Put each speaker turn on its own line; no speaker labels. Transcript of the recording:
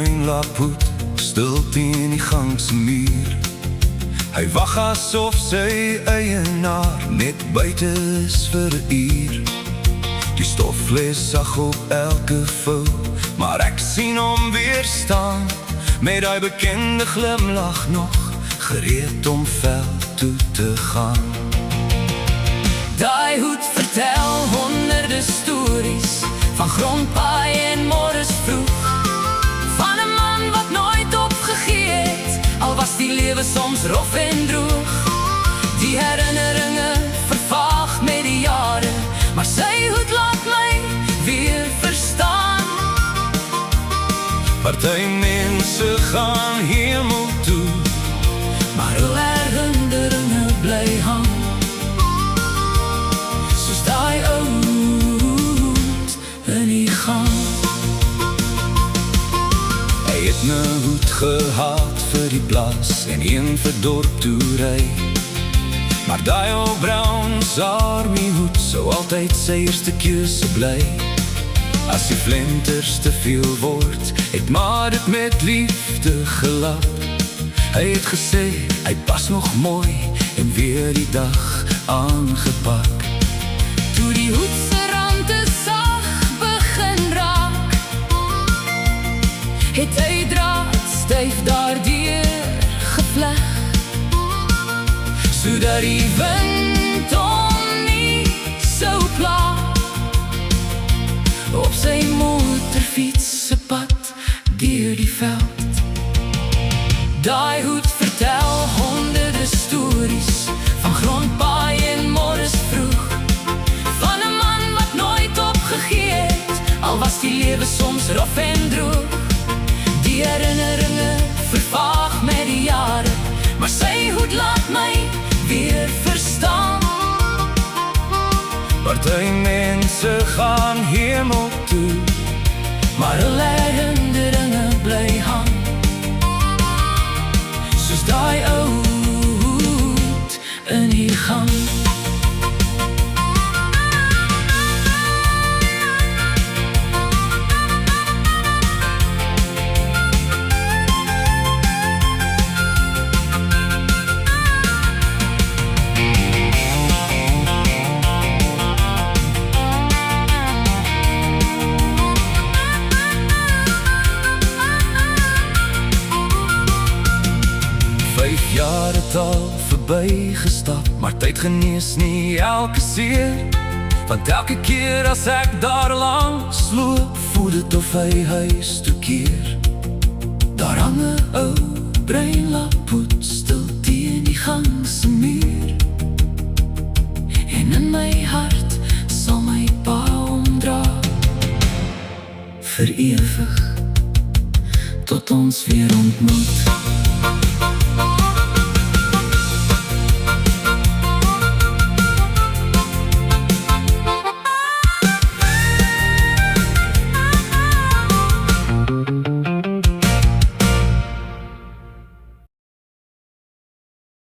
bruin lapoet, stil teen die gang se muur. Hy wag asof sy eienaar net buite is vir 'n uur. Die stof lê sag op elke vou, maar ek sien hom weer staan, met daai bekende glimlach nog, gereed om veld toe te gaan.
Daai hoed vertel honderde stories, van grondpaai en môres vroeg, van 'n man wat nooit opgegee het, al was die lewe soms rof en droog. Die herinneringe vervaag met die jare, maar sy hoed laat my weer verstaan.
Party mense gaan hemel toe,
maar hul herinneringe bly hang, soos daai ou hoed in die gang.
hy het 'n hoed gehad vir die plaas en een vir dorp toe ry. Maar daai ou Browns Army hoed sou altyd sy eerste keuse bly. As die flenters te veel word, het maar dit met liefde gelap. Hy het gesê, hy pas nog mooi en weer die dag aangepak.
Toe die hoed se rande sag begin raak, het hy draad styf daardeur gevleg, sodat die wind hom nie sou pla. Op sy motorfiets se pad deur die veld. Daai hoed vertel honderde stories, van grondpaai en môres vroeg, van 'n man wat nooit opgegee het, al was die lewe soms rof en droog. Die herinneringe vervaag met die jare, maar sy hoed laat my weer verstaan.
Party mense gaan hemel toe,
maar hul herinneringe bly hang, soos daai ou hoed in die gang.
Jare het al verby gestap, maar tyd genees nie elke seer. Want elke keer as ek daar langs loop, voel dit of hy huis toe keer. Daar hang 'n ou bruin lapoet, stil teen die gang se muur. En in my hart sal my pa omdra, vir ewig, tot ons weer ontmoet.